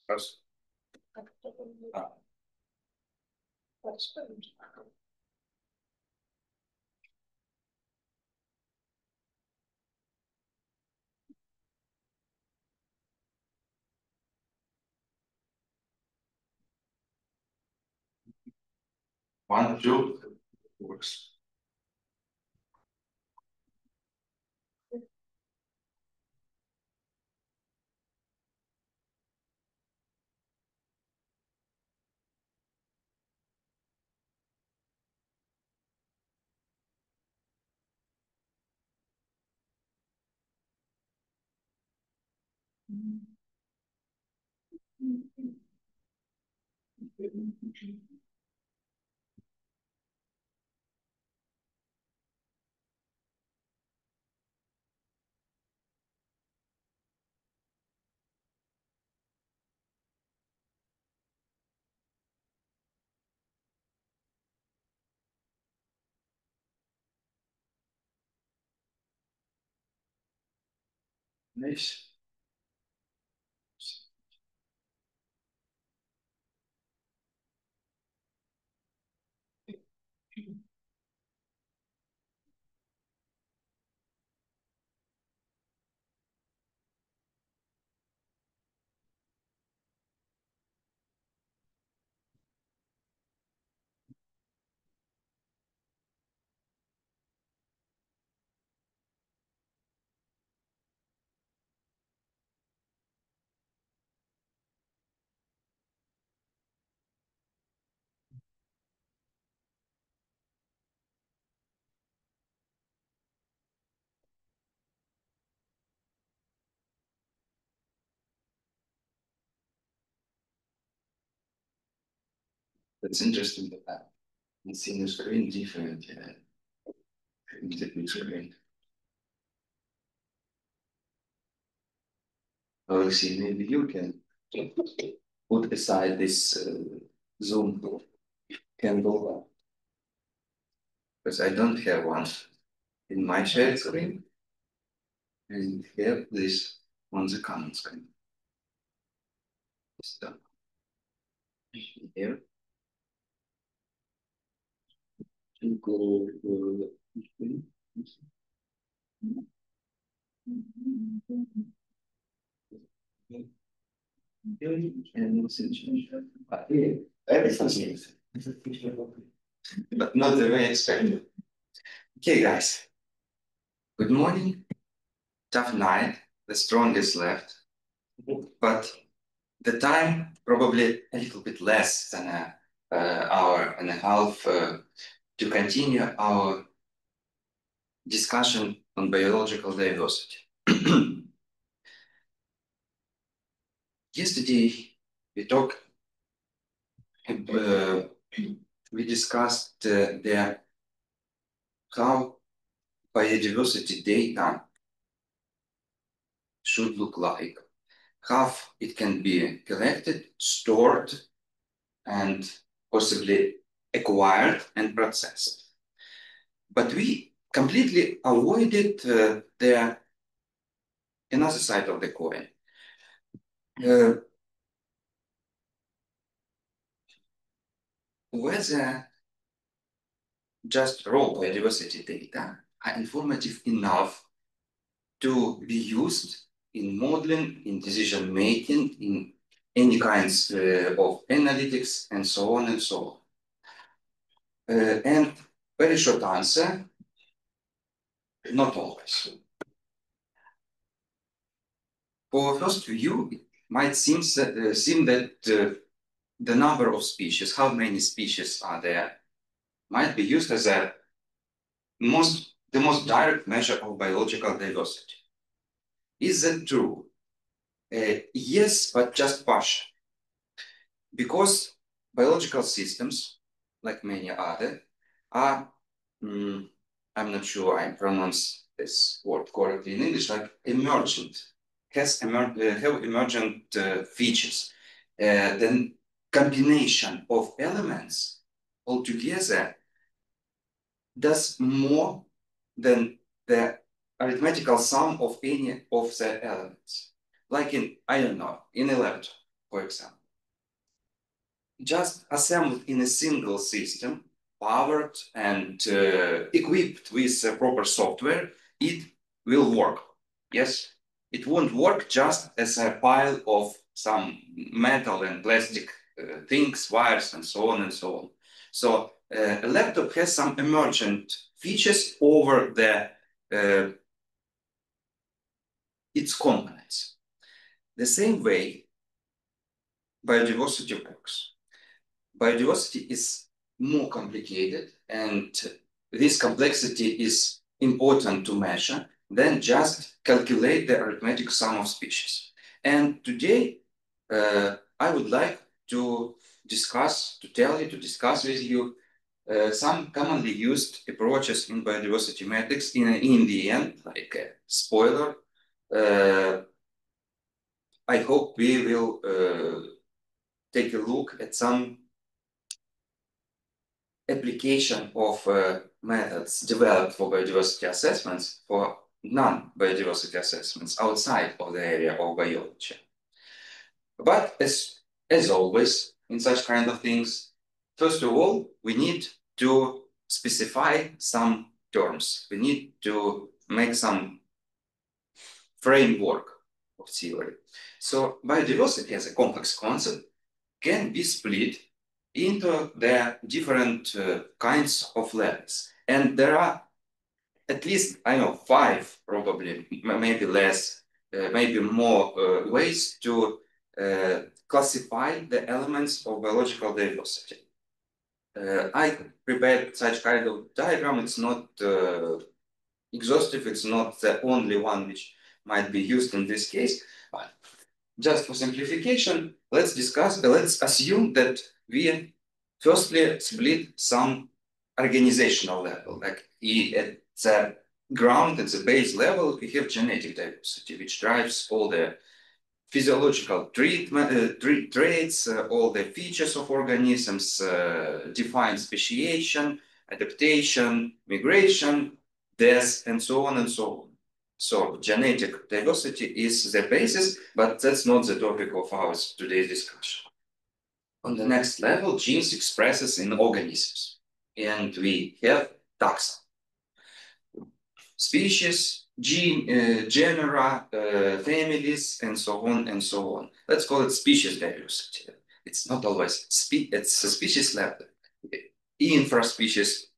Раз. One, two, works. Nice. That's interesting that it's in the screen different, yeah. In the big screen. Oh, see, maybe you can put aside this Zoom candle because I don't have one in my share screen and have this on the common screen. So here to go and everything, but not the way expected. Okay, guys. Good morning. Tough night. The strongest left, but the time probably a little bit less than an hour and a half to continue our discussion on biological diversity. Yesterday we talked. We discussed the how biodiversity data should look like, how it can be collected, stored, and possibly acquired and processed. But we completely avoided the another side of the coin. Whether just raw biodiversity data are informative enough to be used in modeling, in decision making, in any kinds of analytics, and so on and so on. And very short answer, not always. For first view, it might seem that the number of species, how many species are there, might be used as the most direct measure of biological diversity. Is that true? Yes, but just partial. Because biological systems, like many other, are, I'm not sure I pronounce this word correctly in English, like emergent, have emergent features. Then combination of elements altogether does more than the arithmetical sum of any of the elements. Like in, I don't know, in a laptop. for example, just assembled in a single system, powered and equipped with proper software, it will work. Yes, it won't work just as a pile of some metal and plastic things, wires, and so on and so on. So a laptop has some emergent features over its components. The same way biodiversity works. Biodiversity is more complicated, and this complexity is important to measure than just calculate the arithmetic sum of species. And today, I would like to discuss with you some commonly used approaches in biodiversity metrics. In the end, like a spoiler, I hope we will take a look at some application of methods developed for biodiversity assessments for non-biodiversity assessments outside of the area of biology. But as always, in such kind of things, first of all, we need to specify some terms. We need to make some framework of theory. So biodiversity as a complex concept can be split into the different kinds of levels. And there are at least, I know, 5, probably, maybe less, maybe more ways to classify the elements of biological diversity. I prepared such kind of diagram. It's not exhaustive. It's not the only one which might be used in this case. But just for simplification, let's assume that we firstly split some organizational level, like at the ground, at the base level, we have genetic diversity, which drives all the physiological traits, all the features of organisms, define speciation, adaptation, migration, death, and so on and so on. So genetic diversity is the basis, but that's not the topic of our today's discussion. On the next level, genes expresses in organisms, and we have taxa, species, genera, families, and so on and so on. Let's call it species diversity. It's not always it's a species level, intraspecies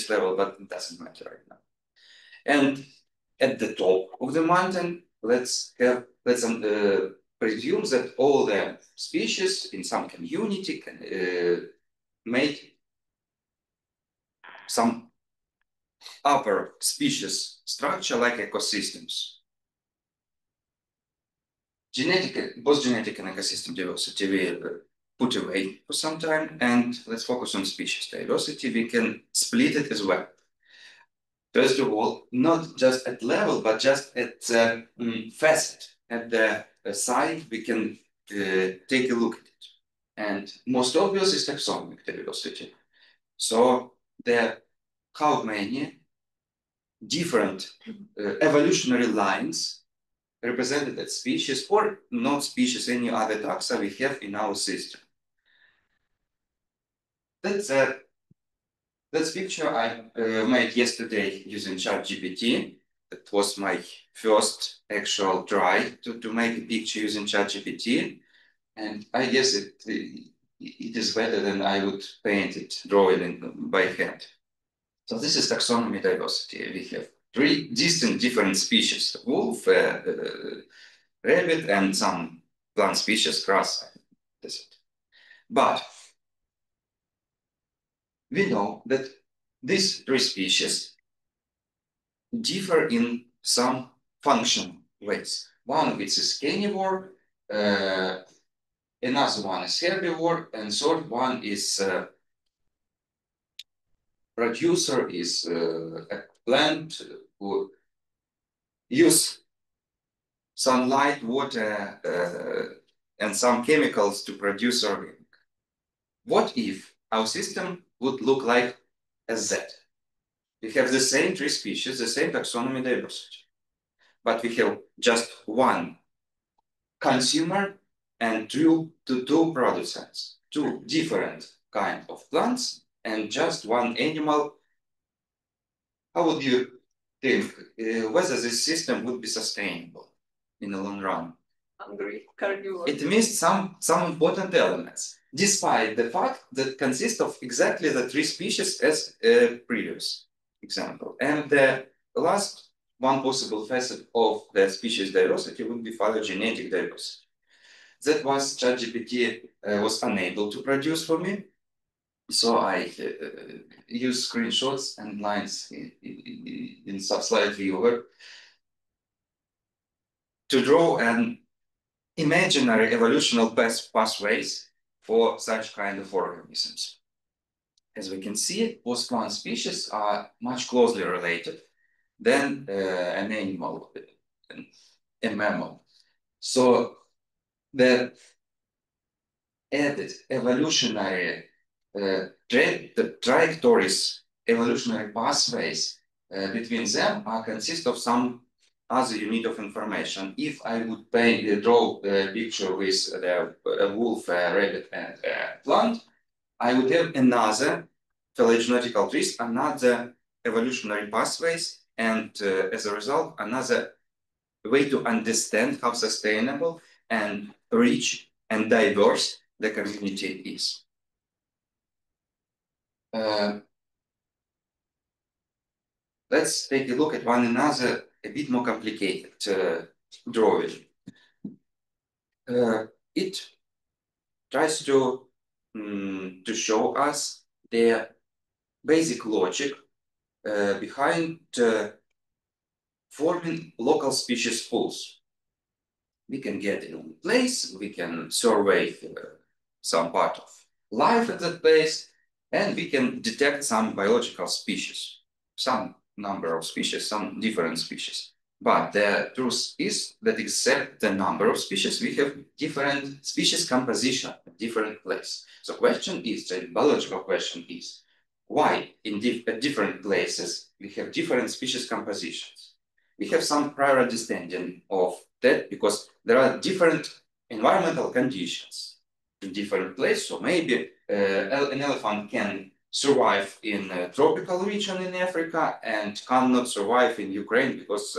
level, but it doesn't matter right now. And at the top of the mountain, let's presume that all the species in some community can make some upper species structure like ecosystems. Both genetic and ecosystem diversity we put away for some time, and let's focus on species diversity. We can split it as well. First of all, not just at level, but just at the facet, at the side, we can take a look at it. And most obvious is taxonomic diversity. So how many different evolutionary lines represented as species or not species, any other taxa we have in our system. That's picture I made yesterday using ChatGPT. That was my first actual try to make a picture using ChatGPT. And I guess it is better than I would paint it, draw it by hand. So this is taxonomy diversity. We have 3 distinct different species: wolf, rabbit, and some plant species, grass. That's it. But we know that these 3 species differ in some functional ways. One of it is carnivore, another one is herbivore, and third one is producer, is a plant who use sunlight, water, and some chemicals to produce organic. What if our system would look like a Z? We have the same 3 species, the same taxonomy diversity, but we have just one consumer and two producers, two different kind of plants, and just one animal, how would you think whether this system would be sustainable in the long run? Hungry carnivore. It missed some important elements, despite the fact that consists of exactly the three species as a previous example. And the last one possible facet of the species diversity would be phylogenetic diversity. That was ChatGPT was unable to produce for me. So I use screenshots and lines in Subslide Viewer to draw an imaginary evolutional pathways for such kind of organisms. As we can see, both plant species are much closely related than an animal, a mammal. So the added evolutionary the trajectories, evolutionary pathways between them are consist of some other unit of information. If I would draw a picture with a wolf, a rabbit, and a plant, I would have another phylogenetical trees, another evolutionary pathways, and as a result, another way to understand how sustainable and rich and diverse the community is. Let's take a look at one another a bit more complicated drawing. It tries to show us the basic logic behind forming local species pools. We can get in one place, we can survey some part of life at that place, and we can detect some biological species, some number of species, some different species. But the truth is that except the number of species, we have different species composition at different places. So question is, the biological question is, why at different places we have different species compositions? We have some prior understanding of that because there are different environmental conditions in different places. So maybe an elephant can survive in a tropical region in Africa and cannot survive in Ukraine because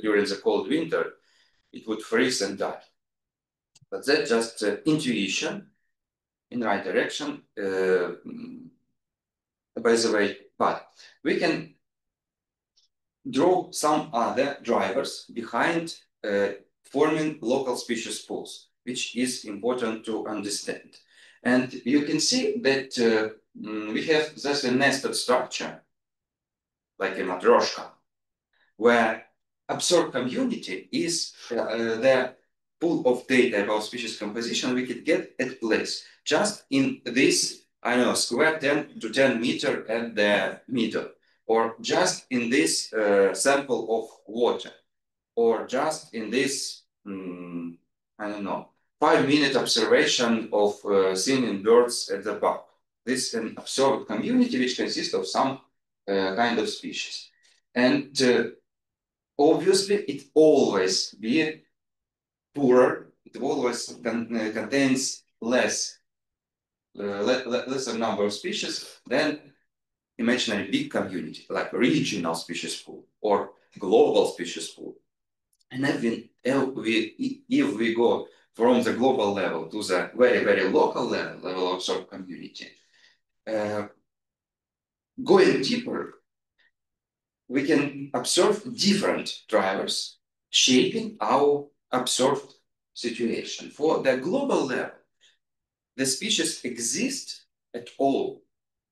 during the cold winter it would freeze and die. But that's just intuition in the right direction, by the way. But we can draw some other drivers behind forming local species pools, which is important to understand. And you can see that we have just a nested structure, like a matryoshka, where absorbed community is the pool of data about species composition we could get at place, just in this, I don't know, square 10 to 10 meter at the middle, or just in this sample of water, or just in this, I don't know, 5-minute observation of singing birds at the park. This is an absorbed community which consists of some kind of species. And obviously, it always be poorer, it always contains lesser number of species than imaginary big community, like regional species pool or global species pool. And if we go from the global level to the very, very local level of sort community, going deeper, we can observe different drivers shaping our observed situation. For the global level, the species exist at all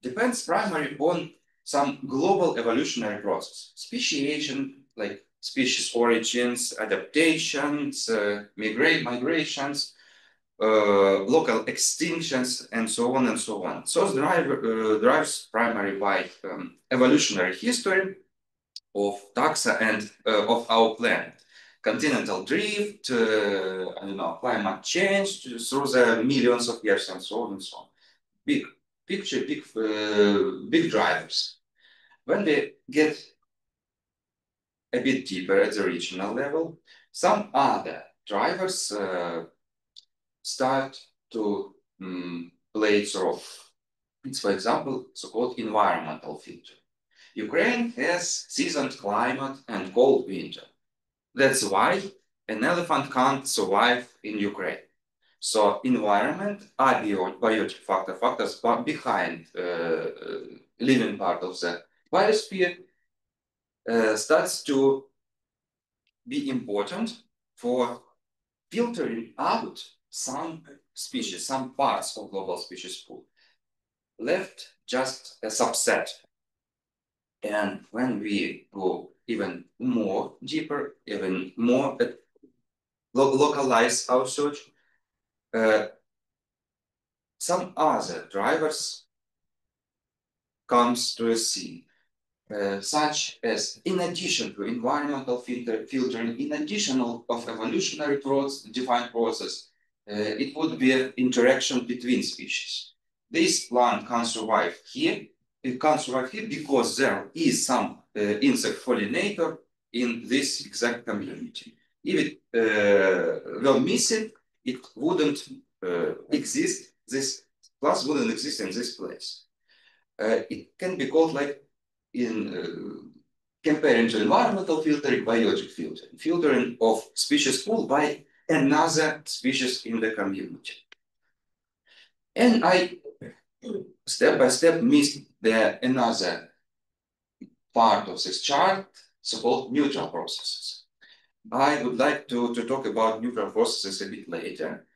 depends primarily on some global evolutionary process. Speciation, like species origins, adaptations, migrations, local extinctions, and so on and so on. So drives primarily by evolutionary history of taxa and of our planet. Continental drift, I don't know, climate change through the millions of years and so on and so on. Big picture, big drivers. When we get a bit deeper at the regional level, some other drivers start to play its role. It's, for example, so-called environmental filter. Ukraine has seasonal climate and cold winter. That's why an elephant can't survive in Ukraine. So environment are biotic factors behind living part of the biosphere starts to be important for filtering out some species, some parts of global species pool, left just a subset. And when we go even more deeper, even more localize our search, some other drivers comes to a scene, such as in addition to environmental filtering, in addition of evolutionary defined process, it would be an interaction between species. This plant can survive here. It can survive here because there is some insect pollinator in this exact community. If it were missing, it wouldn't exist. This class wouldn't exist in this place. It can be called like in comparing to environmental filtering, biotic filtering, filtering of species pool by another species in the community. And I step by step missed another part of this chart, so-called neutral processes. I would like to talk about neutral processes a bit later,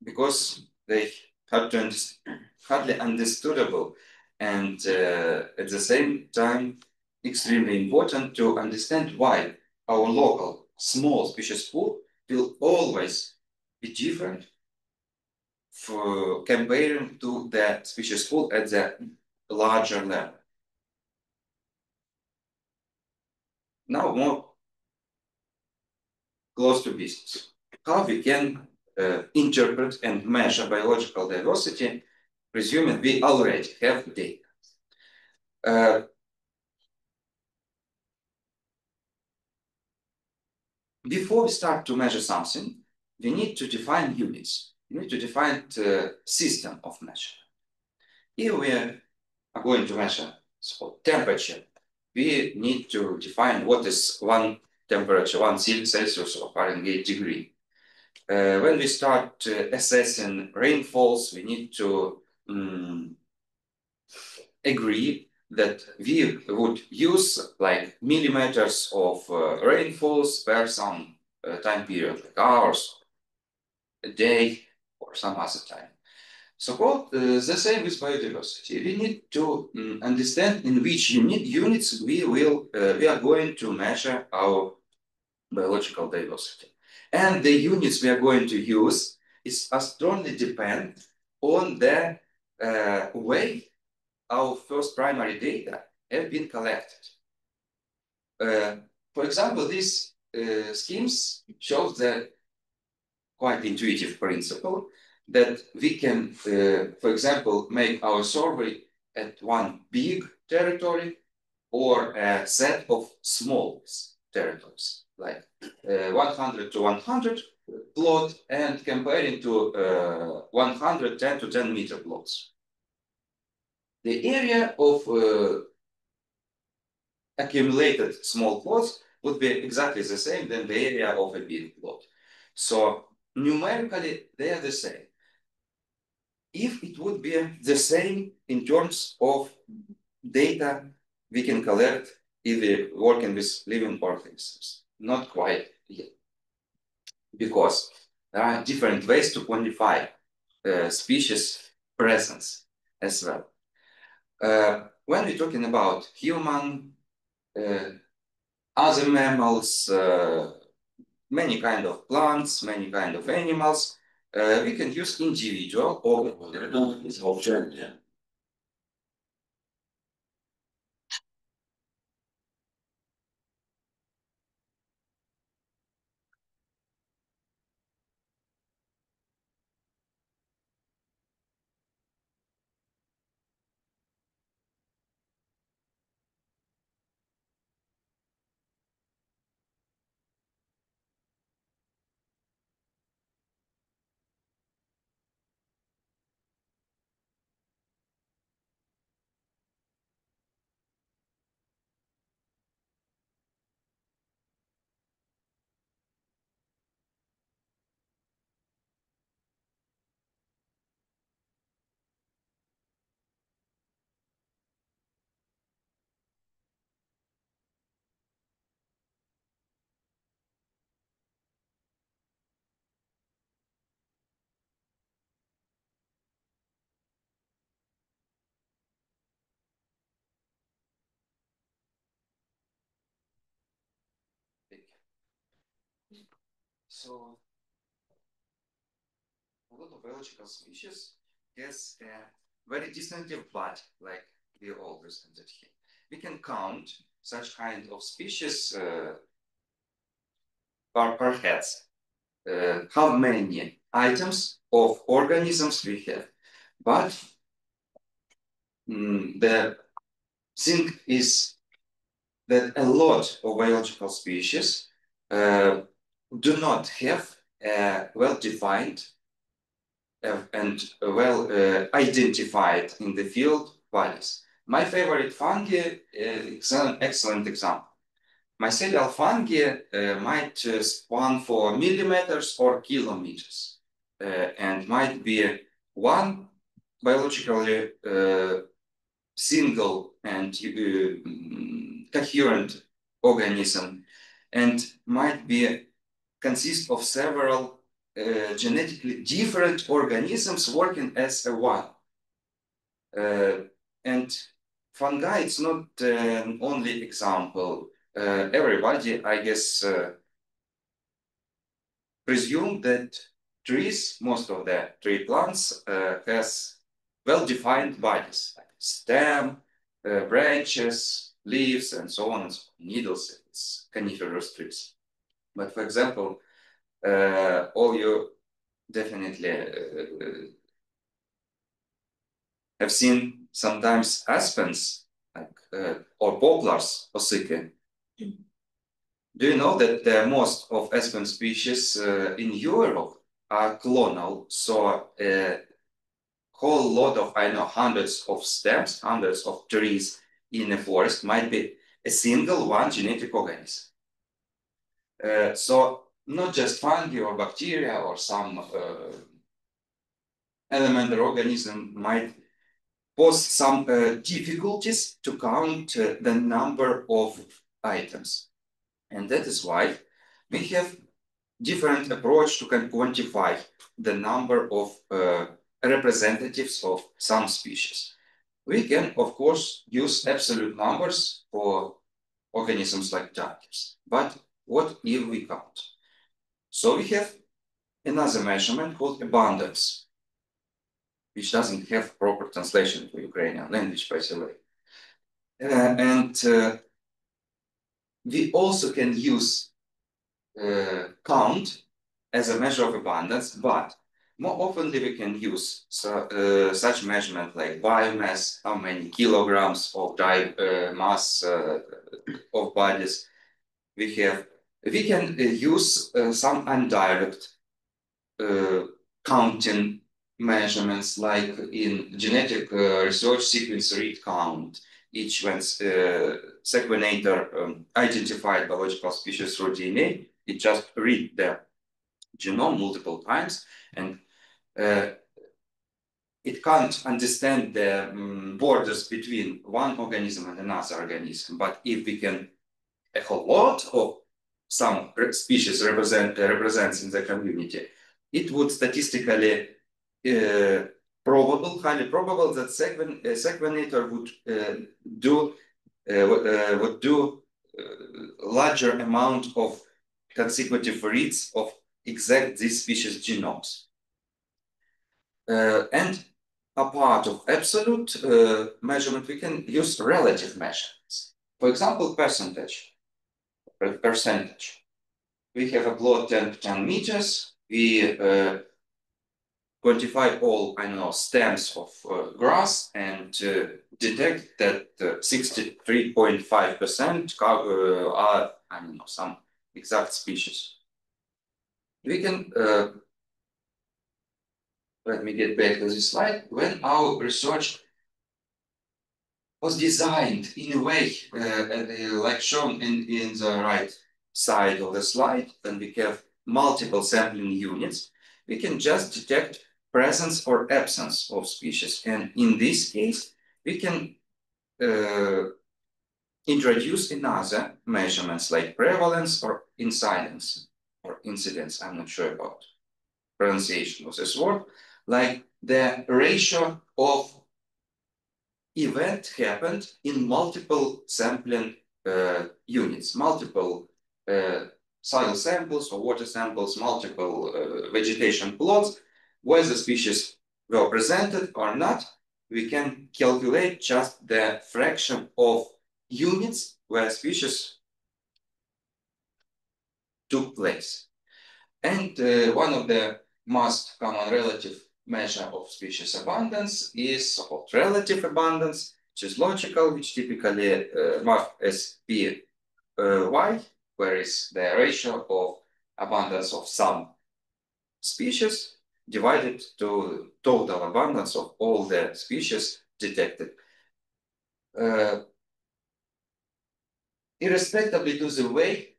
because they hardly understandable and at the same time extremely important to understand why our local small species pool will always be different for comparing to the species pool at the larger level. Now more close to business. How we can interpret and measure biological diversity, presuming we already have data. Before we start to measure something, we need to define units. We need to define the system of measurement. If we are going to measure temperature, we need to define what is one temperature, 1 Celsius or Fahrenheit degree. When we start assessing rainfalls, we need to agree that we would use like millimeters of rainfalls per some time period, like hours, a day, or some other time. So the same with biodiversity. We need to understand in which units we are going to measure our biological diversity. And the units we are going to use is strongly depend on the way our first primary data have been collected. For example, these schemes show the quite intuitive principle that we can, for example, make our survey at one big territory or a set of small territories, like 100 to 100 plot and comparing to 110 to 10 meter plots. The area of accumulated small plots would be exactly the same than the area of a big plot. So numerically, they are the same. If it would be the same in terms of data we can collect if we're working with living organisms, not quite yet. Because there are different ways to quantify species presence as well. When we're talking about human, other mammals, many kind of plants, many kind of animals, we can use individual or object. So a lot of biological species has a very distinctive body, like we all presented here. We can count such kind of species per heads. How many items of organisms we have. But the thing is that a lot of biological species do not have well-defined and well-identified in the field bodies. My favorite fungi is an excellent example. Mycelial fungi might span for millimeters or kilometers and might be one biologically single and coherent organism and might be consist of several genetically different organisms working as a one. And fungi, it's not an only example. Everybody, I guess, presume that trees, most of the tree plants, has well-defined bodies, like stem, branches, leaves, and so on, and so on. Needles, it's coniferous trees. But for example, all you definitely have seen sometimes aspens, like or poplars, Osike. Do you know that most of aspen species in Europe are clonal? So a whole lot of, I know, hundreds of stems, hundreds of trees in a forest might be a single one genetic organism. So not just fungi or bacteria or some elementary organism might pose some difficulties to count the number of items. And that is why we have different approach to quantify the number of representatives of some species. We can, of course, use absolute numbers for organisms like junkies. But what if we count? So we have another measurement called abundance, which doesn't have proper translation to Ukrainian language, by the way. And we also can use count as a measure of abundance, but more often we can use such measurement like biomass, how many kilograms of dry mass of bodies we have. We can use some indirect counting measurements like in genetic research sequence read count. Each when sequenator identified biological species through DNA, it just read the genome multiple times and it can't understand the borders between one organism and another organism. But if we can a whole lot of some species represents in the community, it would statistically highly probable that sequenator would do larger amount of consecutive reads of exact this species genomes. And apart of absolute measurement, we can use relative measurements. For example, percentage. We have a plot 10 meters. We quantify all, I know, stems of grass and detect that 63.5% are, I don't know, some exact species. We can, let me get back to this slide. When our research was designed in a way, like shown in the right side of the slide, when we have multiple sampling units, we can just detect presence or absence of species. And in this case, we can introduce another measurements like prevalence or incidence, I'm not sure about pronunciation of this word, like the ratio of event happened in multiple sampling units, multiple soil samples or water samples, multiple vegetation plots, where the species were presented or not, we can calculate just the fraction of units where species took place. And one of the most common relative measure of species abundance is so-called relative abundance, which is logical, which typically marked as P y, where is the ratio of abundance of some species divided to total abundance of all the species detected. Irrespectively to the way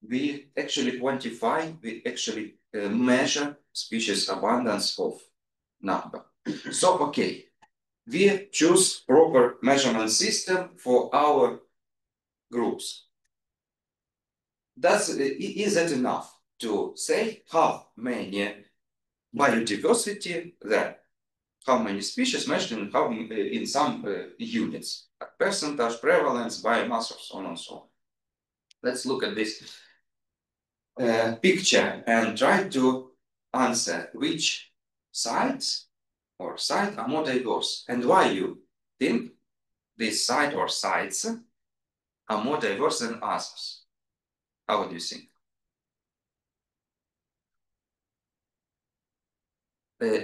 we actually quantify, we actually measure species abundance of number. So, okay, we choose proper measurement system for our groups. Is that enough to say how many biodiversity there, how many species measured in, in some units, percentage, prevalence, biomass, so on and so on. Let's look at this picture and try to answer which sites or site are more diverse and why you think this site or sites are more diverse than others. How do you think?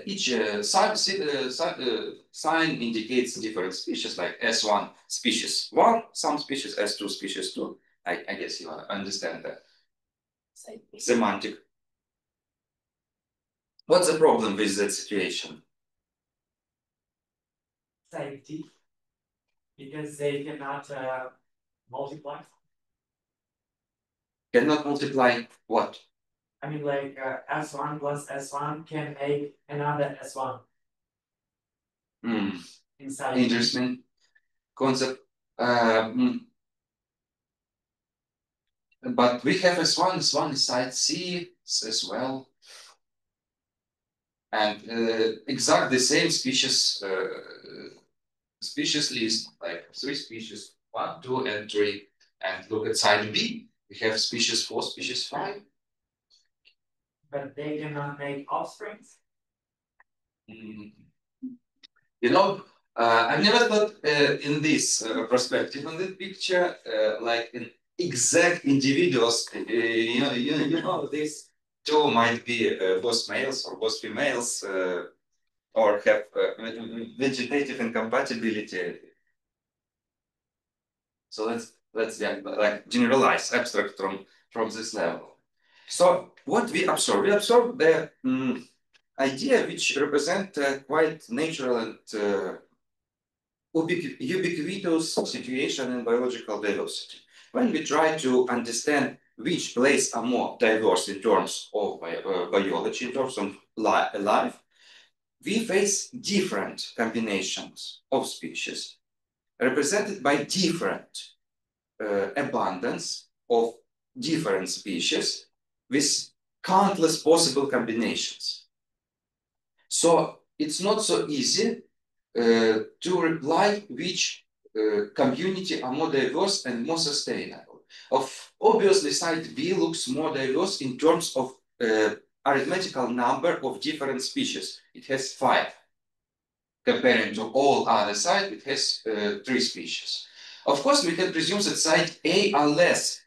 Each sign indicates different species, like S1 species 1, some species S2 species 2. I guess you understand that semantic. What's the problem with that situation? Safety, because they cannot multiply. Cannot multiply what? I mean, like S1 plus S1 can make another S1. Inside. Interesting concept. But we have S1 inside C as well. And exactly the same species list, like 3 species, 1, 2, and 3. And look at side B, we have species 4, species 5. But they cannot make offsprings? You know, I've never thought in this perspective on the picture, like in exact individuals. You know, these two might be both males or both females, or have vegetative incompatibility. So let's like generalize, abstract from this level. So what we observe the idea which represent quite natural and ubiquitous situation in biological diversity. When we try to understand which places are more diverse in terms of biology, in terms of life, we face different combinations of species represented by different abundance of different species with countless possible combinations. So it's not so easy to reply which community are more diverse and more sustainable. Obviously, site B looks more diverse in terms of arithmetical number of different species. It has 5. Comparing to all other sites, it has 3 species. Of course, we can presume that site A are less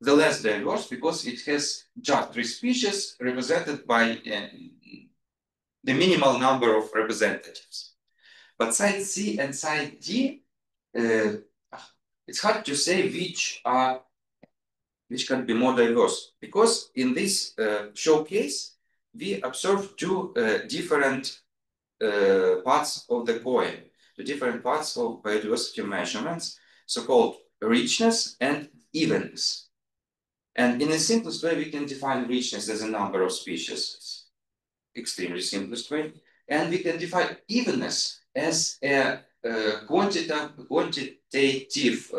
diverse because it has just 3 species represented by the minimal number of representatives. But site C and site D, it's hard to say which can be more diverse, because in this showcase we observe 2 different parts of the coin, 2 different parts of biodiversity measurements, so-called richness and evenness. And in the simplest way, we can define richness as a number of species, extremely simplest way, and we can define evenness as a quantitative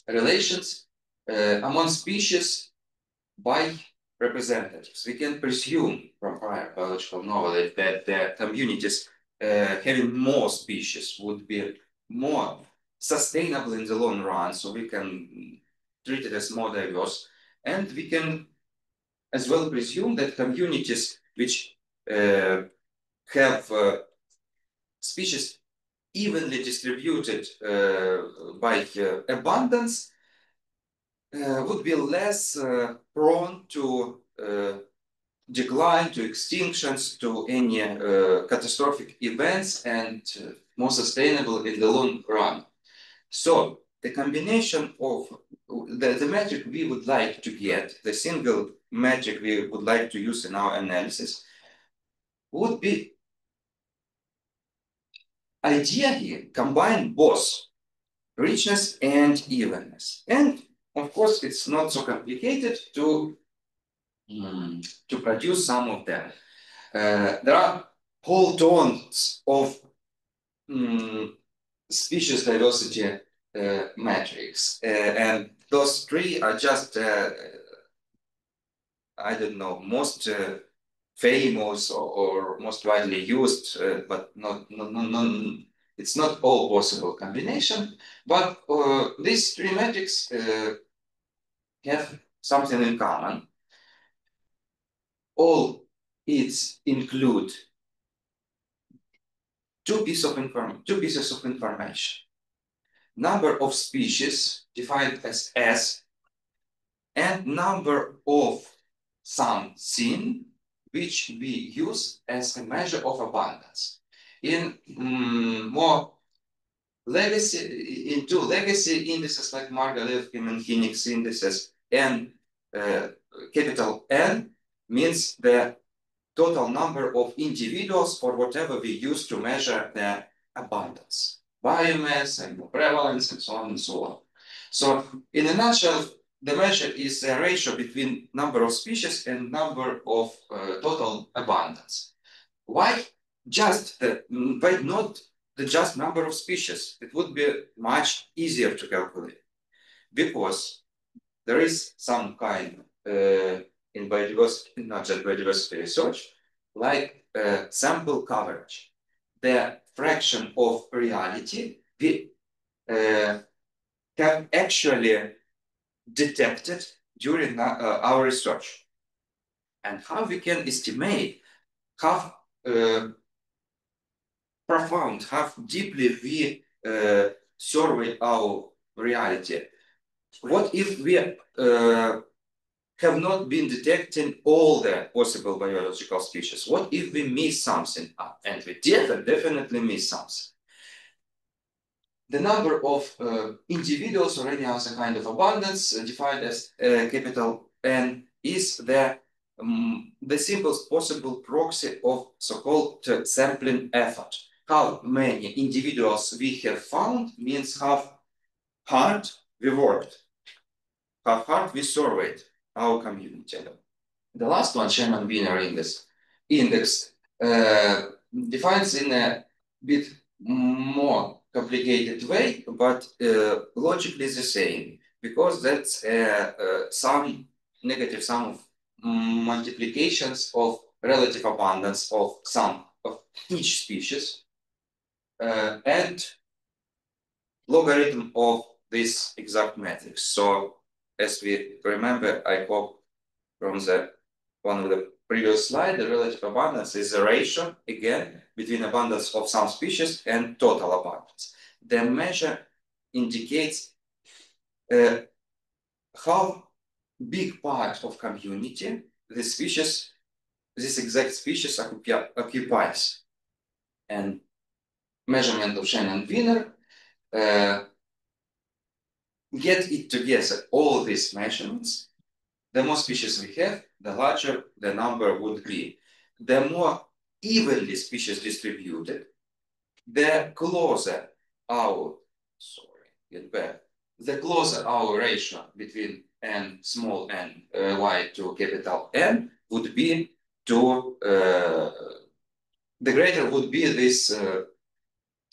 relations among species by representatives. We can presume from prior biological knowledge that the communities having more species would be more sustainable in the long run, so we can treat it as more diverse. And we can as well presume that communities which have species evenly distributed by abundance would be less prone to decline, to extinctions, to any catastrophic events, and more sustainable in the long run. So the combination of the metric we would like to get, the single metric we would like to use in our analysis, would be ideally combine both richness and evenness. And of course, it's not so complicated to produce some of them. There are whole tons of species diversity metrics, and those three are just, I don't know, most famous or most widely used, but it's not all possible combination. But these three metrics have something in common. All it include two pieces of information. Number of species defined as S, and number of some seen, which we use as a measure of abundance. In two legacy indices like Margalef and Phoenix indices, and capital N means the total number of individuals or whatever we use to measure the abundance, biomass and prevalence and so on and so on. So in a nutshell, the measure is a ratio between number of species and number of total abundance. Why not the just number of species? It would be much easier to calculate, because there is some kind in biodiversity, not just biodiversity research, like sample coverage, the fraction of reality we have actually detected during our research, and how we can estimate how profound, how deeply we survey our reality. What if we have not been detecting all the possible biological species? What if we miss something? And we definitely miss something. The number of individuals or any other kind of abundance defined as capital N is the simplest possible proxy of so-called sampling effort. How many individuals we have found means how hard we worked, how hard we surveyed our community. The last one, Shannon-Wiener index, defines in a bit more complicated way, but logically the same, because that's negative sum of multiplications of relative abundance of some of each species and logarithm of this exact matrix. So as we remember, I hope from one of the previous slide, the relative abundance is a ratio, again, between abundance of some species and total abundance. The measure indicates how big part of community this exact species occupies. And measurement of Shannon-Wiener get it together, all these measurements. The more species we have, the larger the number would be. The more evenly species distributed, the closer our, the closer our ratio between n small n y to capital N would be to, the greater would be this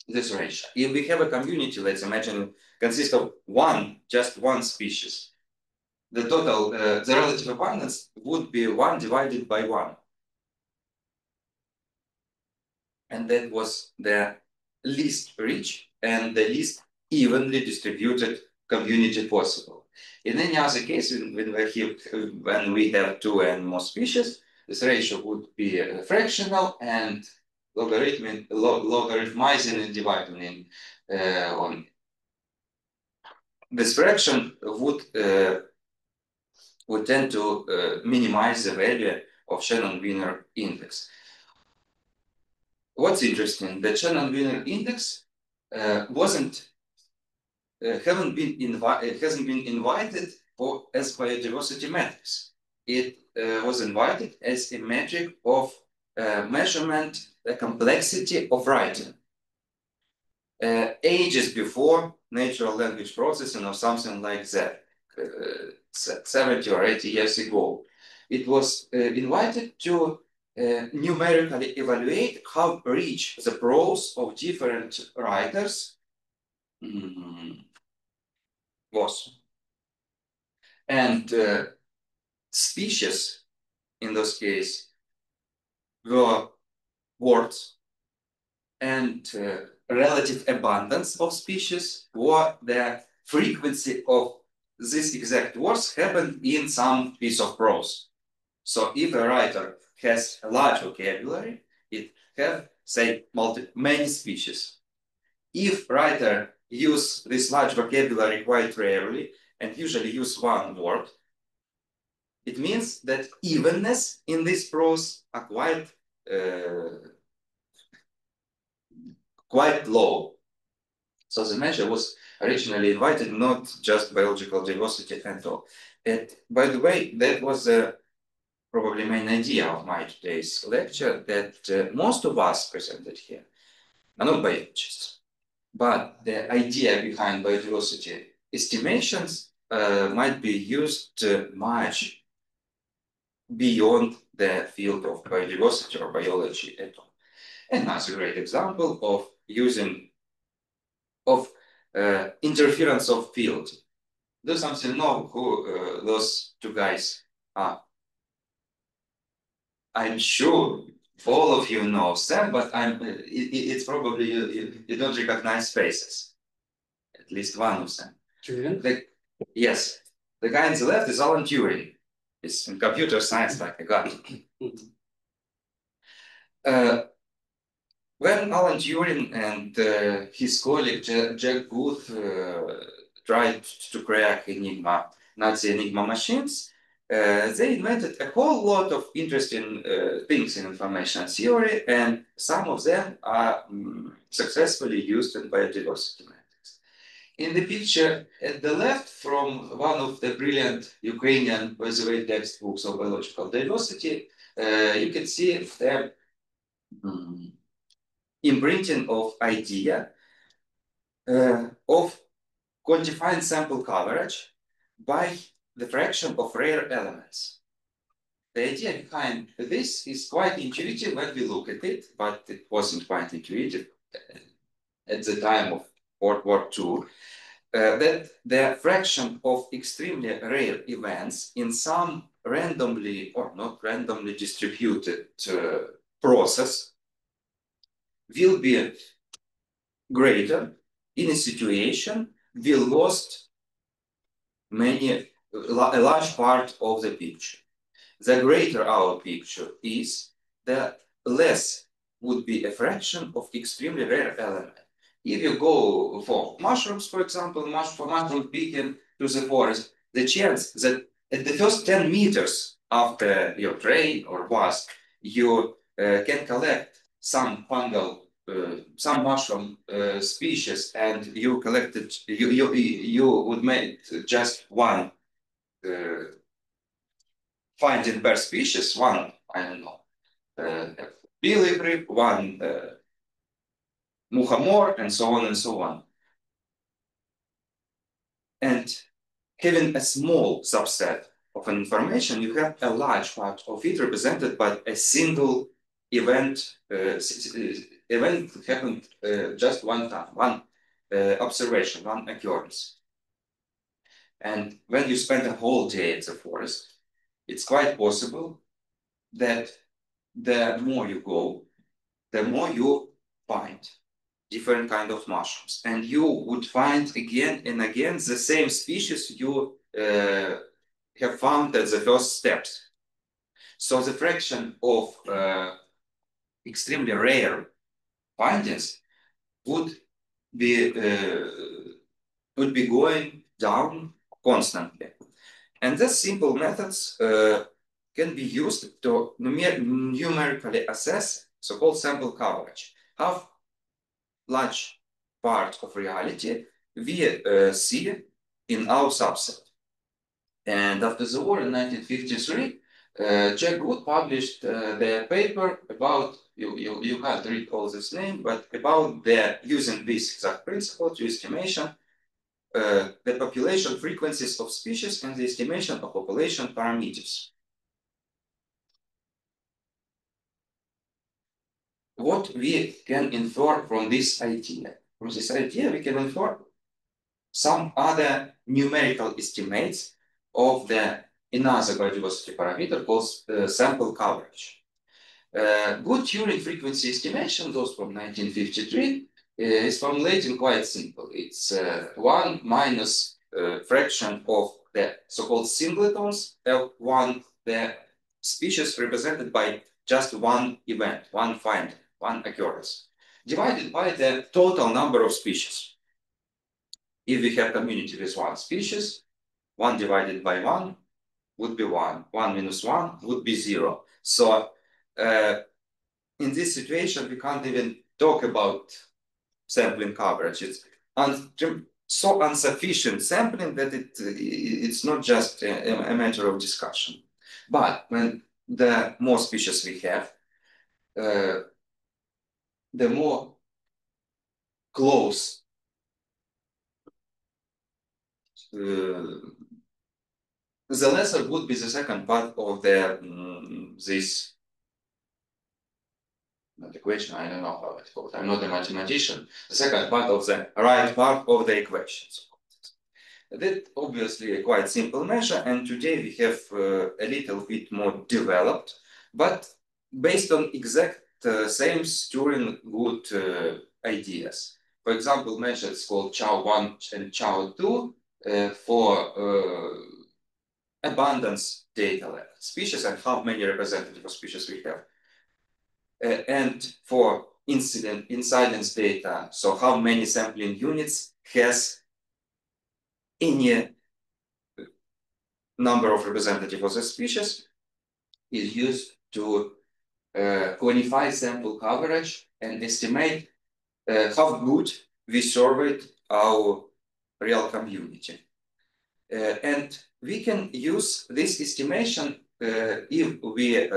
ratio. If we have a community, let's imagine, consists of just one species, the total, the relative abundance would be 1 divided by 1. And that was the least rich and the least evenly distributed community possible. In any other case, when we have two and more species, this ratio would be fractional and logarithmizing and dividing on. This fraction would tend to minimize the value of Shannon-Wiener index. What's interesting, the Shannon-Wiener index hasn't been invited as biodiversity metrics. It was invited as a metric of measurement the complexity of writing. Ages before natural language processing or something like that, 70 or 80 years ago, it was invited to numerically evaluate how rich the prose of different writers was. And species, in this case, were words, and relative abundance of species or the frequency of these exact words happened in some piece of prose. So if a writer has a large vocabulary, it have, say, many species. If writer use this large vocabulary quite rarely and usually use one word, it means that evenness in this prose are quite low. So the measure was originally invited not just biological diversity and all. And by the way, that was probably main idea of my today's lecture, that most of us presented here are not biologists. But the idea behind biodiversity estimations might be used much beyond the field of biodiversity or biology at all. Another great example of using interference of field. Do something know who those two guys are? I'm sure all of you know them, but it's probably you don't recognize faces. At least one of them. Yes, the guy on the left is Alan Turing. He's in computer science like a god. When Alan Turing and his colleague Jack Booth tried to crack Nazi Enigma machines, they invented a whole lot of interesting things in information theory, and some of them are successfully used in biodiversity metrics. In the picture at the left, from one of the brilliant Ukrainian, by the way, textbooks of biological diversity, you can see the imprinting of idea of quantifying sample coverage by the fraction of rare elements. The idea behind this is quite intuitive when we look at it, but it wasn't quite intuitive at the time of World War II, that the fraction of extremely rare events in some randomly or not randomly distributed process will be greater in a situation we lost a large part of the picture. The greater our picture is, the less would be a fraction of extremely rare element. If you go for mushrooms, for example, for mushroom picking to the forest, the chance that at the first 10 meters after your train or bus, you can collect some fungal, some mushroom species, and you collected, you would make just one finding per species, one, I don't know, pilgrim, one muhamor, and so on and so on. And having a small subset of an information, you have a large part of it represented by a single event. Event happened just one time, one observation, one occurrence. And when you spend a whole day at the forest, it's quite possible that the more you go, the more you find different kind of mushrooms, and you would find again and again the same species you have found as the first steps. So the fraction of extremely rare findings would be going down constantly. And these simple methods can be used to numerically assess so-called sample coverage. How large part of reality we see in our subset. And after the war in 1953, Jack Good published their paper about, you can't recall this name, but about using this exact principle to estimation the population frequencies of species and the estimation of population parameters. What we can infer from this idea? From this idea, we can infer some other numerical estimates of another biodiversity parameter called sample coverage. Good Turing frequency estimation, those from 1953, is formulating quite simple. It's 1 minus fraction of the so-called singletons of the species represented by just one event, one finding, one occurrence, divided by the total number of species. If we have community with one species, 1 divided by 1 would be 1. 1 minus 1 would be 0. So in this situation, we can't even talk about sampling coverage. It's so insufficient sampling that it's not just a matter of discussion. But when the more species we have, the more close the lesser would be the second part of this equation. I don't know how it's called. I'm not a mathematician. The second part of the right part of the equations. That obviously a quite simple measure, and today we have a little bit more developed, but based on exact same Turing good ideas. For example, measures called Chow1 and Chow2 for abundance data level, species and how many representative species we have. And for incidence data, so how many sampling units has any number of representative of the species, is used to quantify sample coverage and estimate how good we surveyed our real community. And we can use this estimation if we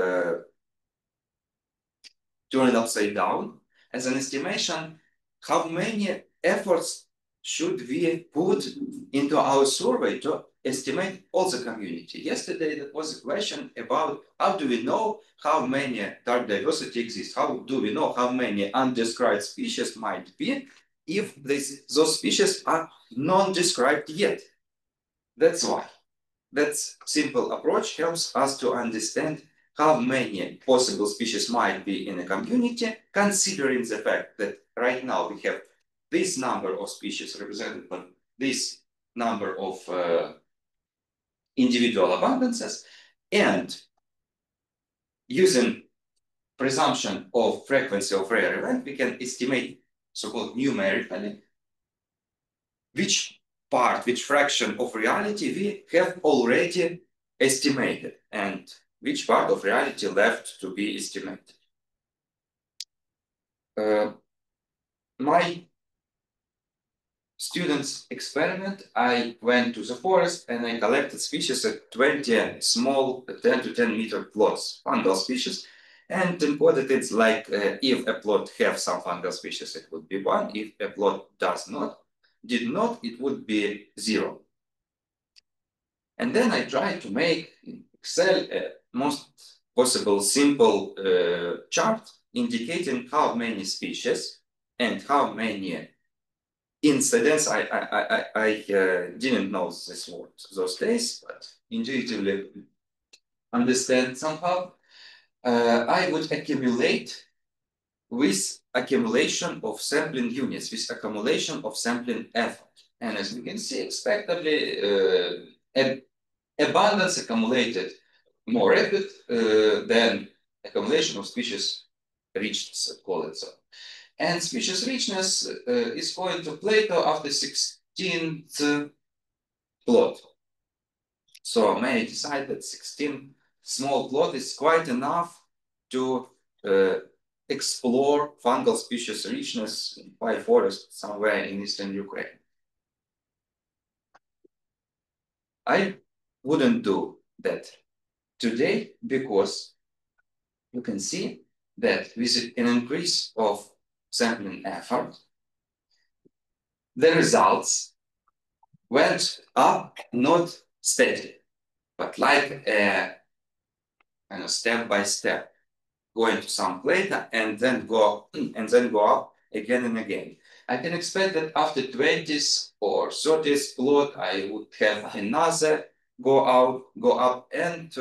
turn it upside down as an estimation how many efforts should we put into our survey to estimate all the community. Yesterday, there was a question about how do we know how many type diversity exists? How do we know how many undescribed species might be if those species are non-described yet? That's why. That simple approach helps us to understand how many possible species might be in a community, considering the fact that right now we have this number of species represented by this number of individual abundances, and using presumption of frequency of rare event, we can estimate so-called numerically which fraction of reality we have already estimated and which part of reality left to be estimated. My students' experiment, I went to the forest and I collected species at 20 small 10 to 10 meter plots, fungal species, and encoded it like if a plot have some fungal species, it would be 1. If a plot did not, it would be 0. And then I tried to make in Excel a most possible simple chart indicating how many species and how many incidents. I didn't know this word those days, but intuitively understand somehow. I would accumulate with accumulation of sampling units, with accumulation of sampling effort. And as we can see, expectedly, abundance accumulated more rapid than accumulation of species richness, I call it so. And species richness is going to plateau after 16th plot. So may I decide that 16 small plot is quite enough to explore fungal species richness in pine forest somewhere in eastern Ukraine. I wouldn't do that today because you can see that with an increase of sampling effort, the results went up not steadily, but like kind of step by step, going to some later and then go up again and again. I can expect that after 20th or 30th plot, I would have another go up, and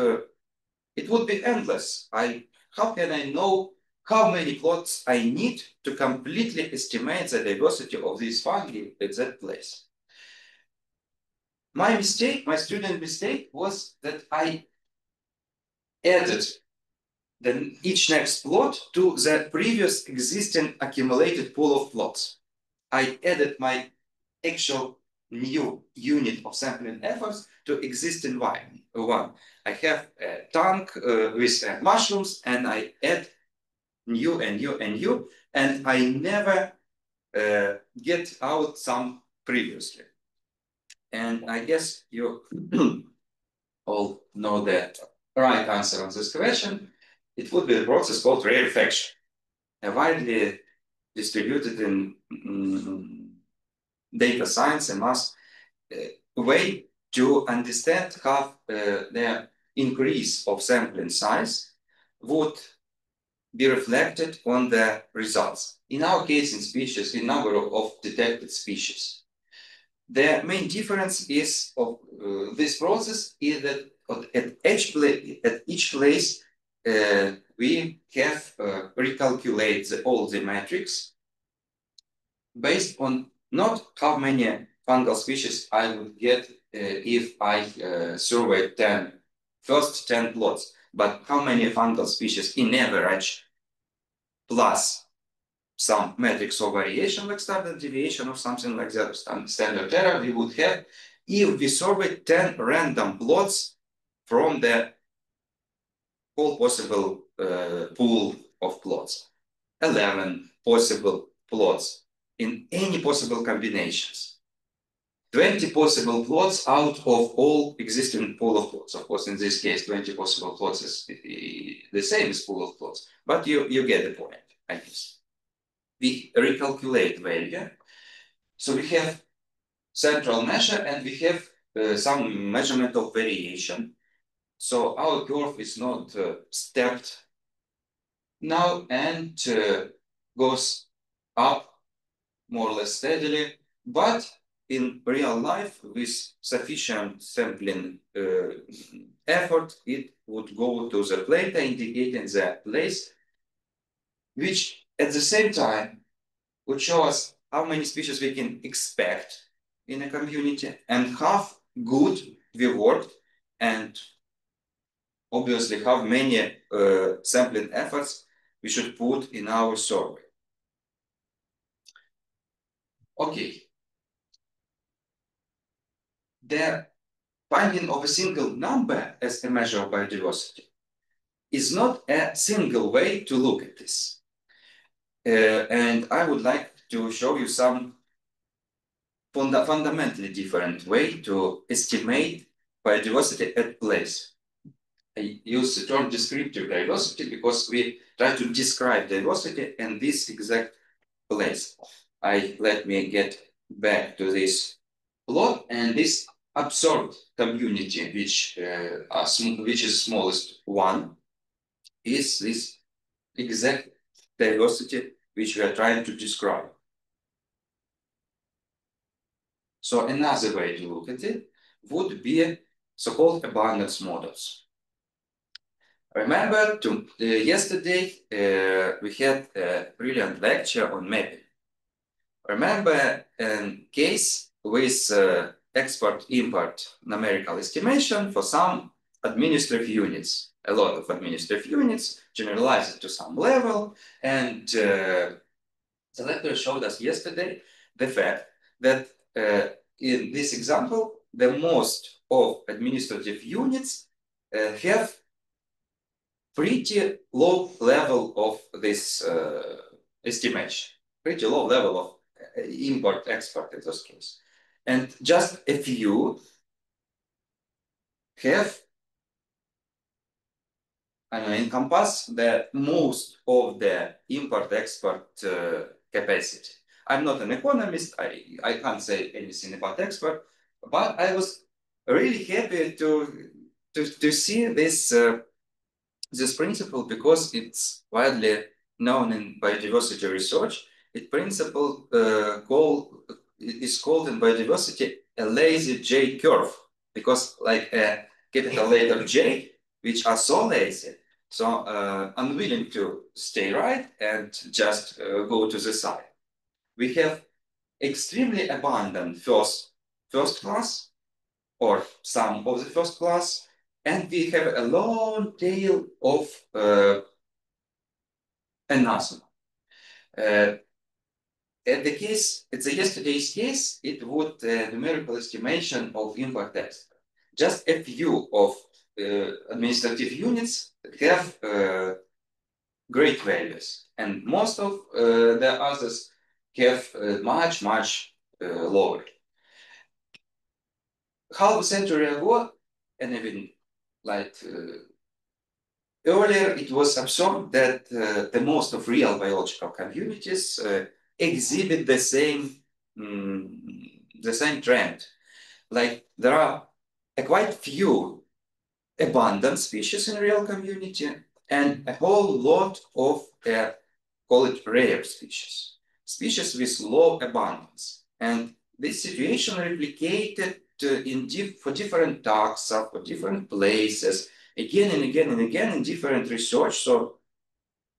it would be endless. How can I know how many plots I need to completely estimate the diversity of these fungi at that place? My student mistake was that I added each next plot to the previous existing accumulated pool of plots. I added my actual new unit of sampling efforts to existing one. I have a tank with mushrooms, and I add new and new and new, and I never get out some previously. And I guess you all know the right answer on this question. It would be a process called rarefaction, a widely distributed in data science and math way to understand how the increase of sampling size would be reflected on the results. In our case, in species, in number of detected species. The main difference is of this process is that at each place we have recalculate all the metrics based on not how many fungal species I would get if I survey first 10 plots, but how many fungal species in average plus some metrics of variation, like standard deviation or something like that, standard error, we would have if we survey 10 random plots from the whole possible pool of plots, 11 possible plots in any possible combinations, 20 possible plots out of all existing pool of plots. Of course, in this case, 20 possible plots is the same as pool of plots, but you get the point, I guess. We recalculate value. So we have central measure and we have some measurement of variation. So our curve is not stepped now and goes up more or less steadily, but in real life, with sufficient sampling effort, it would go to the plata, indicating the place, which at the same time would show us how many species we can expect in a community and how good we worked, and obviously how many sampling efforts we should put in our survey. Okay. The finding of a single number as a measure of biodiversity is not a single way to look at this. And I would like to show you some fundamentally different way to estimate biodiversity at place. I use the term descriptive diversity because we try to describe diversity in this exact place. Let me get back to this plot, and this absorbed community, which is smallest one, is this exact diversity which we are trying to describe. So another way to look at it would be so-called abundance models. Remember, yesterday we had a brilliant lecture on mapping. Remember a case with export-import numerical estimation for some administrative units, a lot of administrative units, generalize it to some level, and the lecturer showed us yesterday the fact that in this example, the most of administrative units have pretty low level of this estimation, pretty low level of import-export in those cases. And just a few have encompass the most of the import-export capacity. I'm not an economist, I can't say anything about export, but I was really happy to see this principle because it's widely known in biodiversity research. It principle is called in biodiversity a lazy J curve, because like a capital letter J, which are so lazy, so unwilling to stay right and just go to the side. We have extremely abundant first class, or some of the first class, and we have a long tail of another. At the case, it's a yesterday's case, it would numerical estimation of import text. Just a few of administrative units have great values, and most of the others have much lower. Half a century ago, and even like earlier, it was observed that the most of real biological communities exhibit the same trend. Like there are quite few abundant species in real community and a whole lot of call it rare species with low abundance. And this situation replicated for different taxa, for different places, again and again and again in different research. So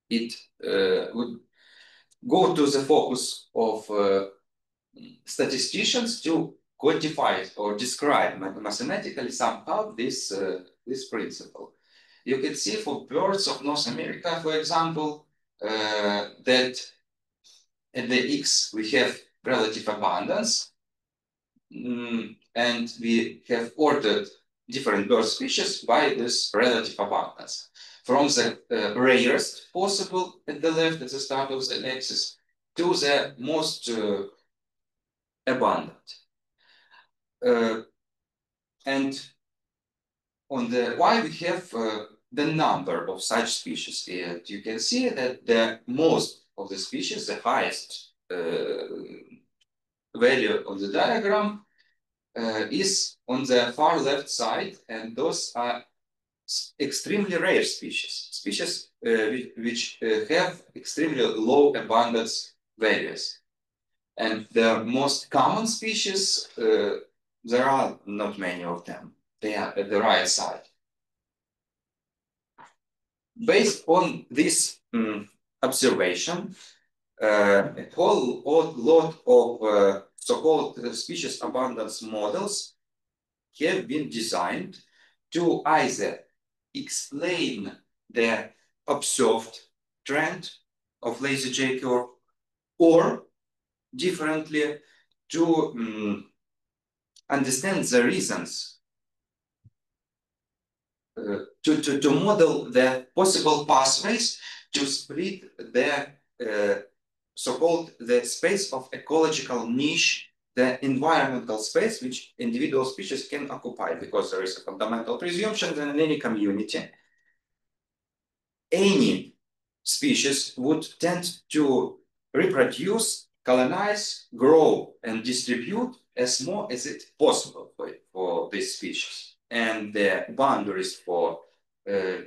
it would go to the focus of statisticians to quantify or describe mathematically somehow this principle. You can see for birds of North America, for example, that at the X we have relative abundance, and we have ordered different bird species by this relative abundance. From the rarest possible at the left at the start of the axis to the most abundant. And on the Y we have the number of such species. And you can see that the most of the species, the highest value of the diagram is on the far left side, and those are extremely rare species which have extremely low abundance values. And the most common species, there are not many of them. They are at the right side. Based on this observation, a whole lot of so-called species abundance models have been designed to either explain the observed trend of lazy J curve, or differently to understand the reasons, to model the possible pathways to split the so-called the space of ecological niche, the environmental space which individual species can occupy, because there is a fundamental presumption that in any community, any species would tend to reproduce, colonize, grow, and distribute as more as it possible for this species. And the boundaries for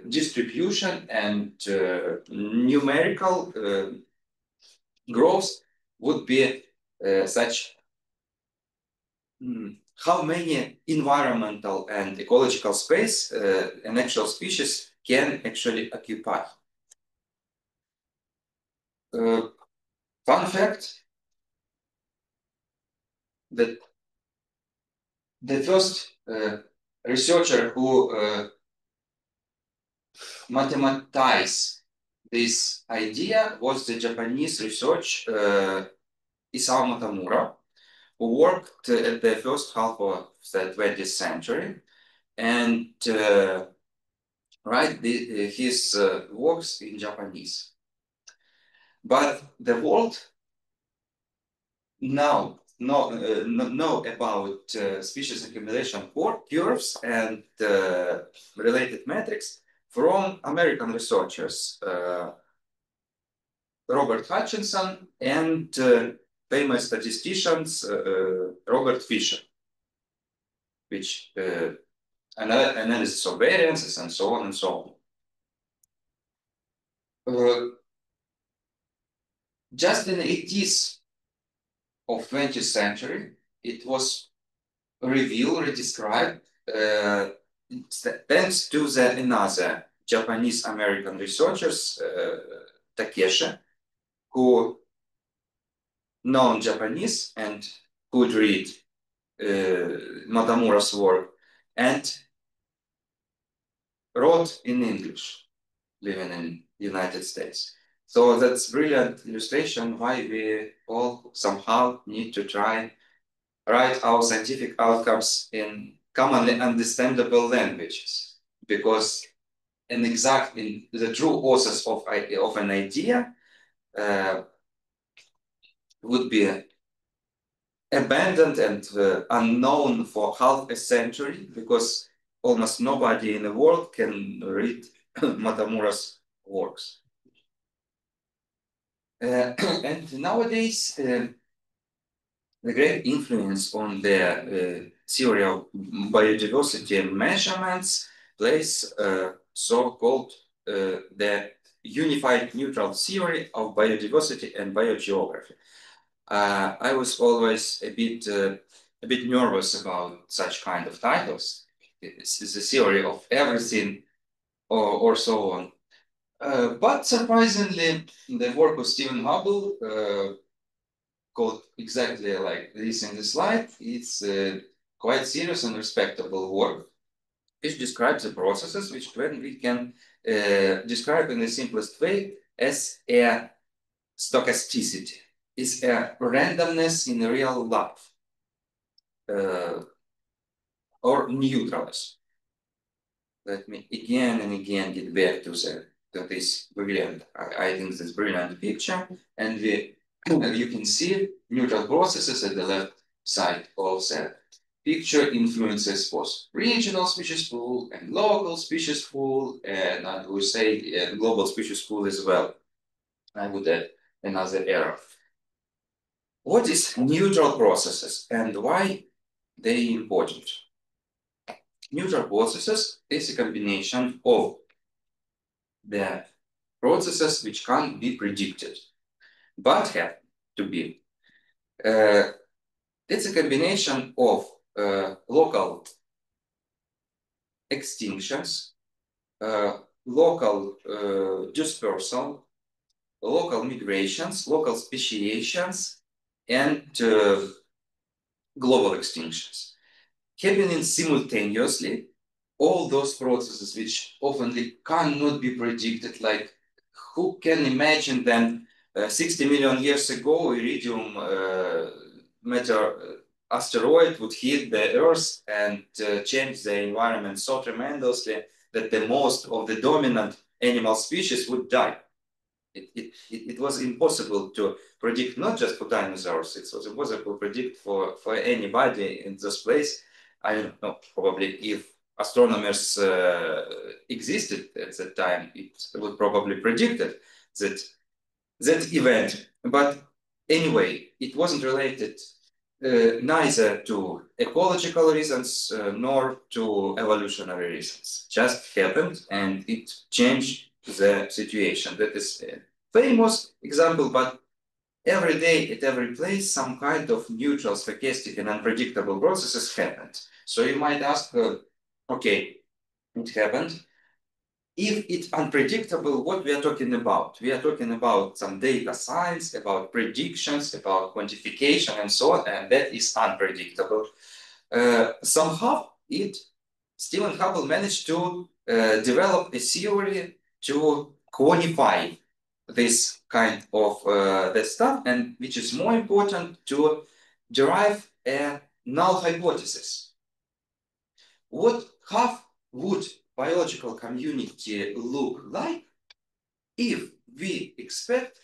distribution and numerical growth would be such how many environmental and ecological space an actual species can actually occupy. Fun fact that the first researcher who mathematized this idea was the Japanese research Isao Matamura, who worked at the first half of the 20th century and write his works in Japanese. But the world now know about species accumulation curves and related metrics from American researchers, Robert Hutchinson and famous statisticians Robert Fisher, which analysis of variances and so on and so on. Just in the 80s of 20th century, it was revealed, redescribed, thanks to another Japanese-American researchers, Takeshi, who known Japanese and could read Matamura's work and wrote in English, living in United States. So that's brilliant illustration why we all somehow need to try write our scientific outcomes in commonly understandable languages, because the true authors of an idea would be abandoned and unknown for half a century, because almost nobody in the world can read Matamura's works. And nowadays, the great influence on the theory of biodiversity measurements plays so-called the unified neutral theory of biodiversity and biogeography. I was always a bit nervous about such kind of titles. It's the theory of everything or so on. But surprisingly, the work of Stephen Hubble, called exactly like this in the slide, it's quite serious and respectable work, which describes the processes which we can describe in the simplest way as a stochasticity. It's a randomness in real life, or neutralness. Let me again and again get back to this brilliant, I think this brilliant picture, and you can see neutral processes at the left side of the picture influences both regional species pool and local species pool, and I would say global species pool as well. I would add another error. What is neutral processes and why they important? Neutral processes is a combination of the processes which can't be predicted, but have to be. It's a combination of local extinctions, local dispersal, local migrations, local speciations, and global extinctions. Happening simultaneously, all those processes which often cannot be predicted, like who can imagine then 60 million years ago, iridium asteroid would hit the Earth and change the environment so tremendously that the most of the dominant animal species would die. It was impossible to predict, not just for dinosaurs, it was impossible to predict for anybody in this place. I don't know, probably if astronomers existed at that time, it would probably predicted that event. But anyway, it wasn't related neither to ecological reasons nor to evolutionary reasons. Just happened and it changed the situation. That is a famous example, but every day at every place, some kind of neutral, stochastic, and unpredictable processes happened. So you might ask, okay, it happened. If it's unpredictable, what we are talking about? We are talking about some data science, about predictions, about quantification, and so on, and that is unpredictable. Somehow Stephen Hubble managed to develop a theory to quantify this kind of that stuff, and which is more important, to derive a null hypothesis. How would biological community look like if we expect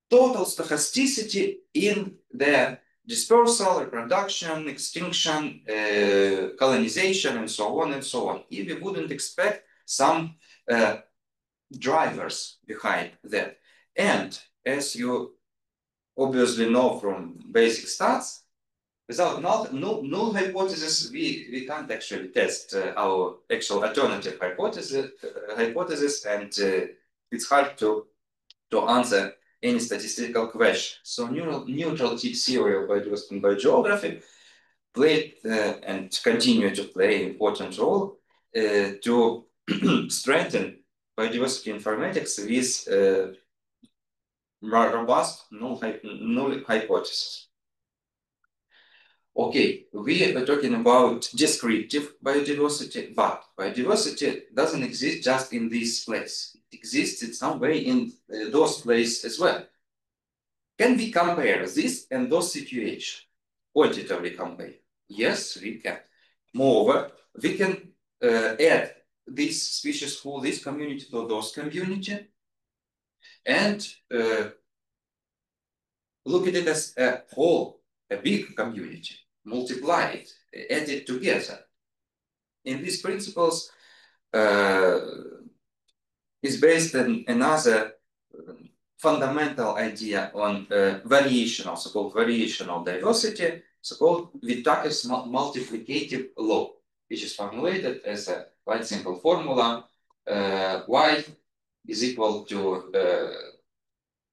total stochasticity in the dispersal, reproduction, extinction, colonization, and so on and so on? If we wouldn't expect some drivers behind that. And as you obviously know from basic stats, without null hypothesis, we can't actually test our actual alternative hypothesis, and it's hard to answer any statistical question. So neutral T theory of biodiversity and biogeography played and continue to play an important role to strengthen biodiversity informatics with robust null hypothesis. Okay, we are talking about descriptive biodiversity, but biodiversity doesn't exist just in this place. It exists in some way in those places as well. Can we compare this and those situations? Quantitatively compare? Yes, we can. Moreover, we can add this species for this community to those community and look at it as a whole, a big community, multiply it, add it together. And these principles is based on another fundamental idea on variational, so-called variational diversity, so-called Whittaker's multiplicative law, which is formulated as a quite simple formula. Y is equal to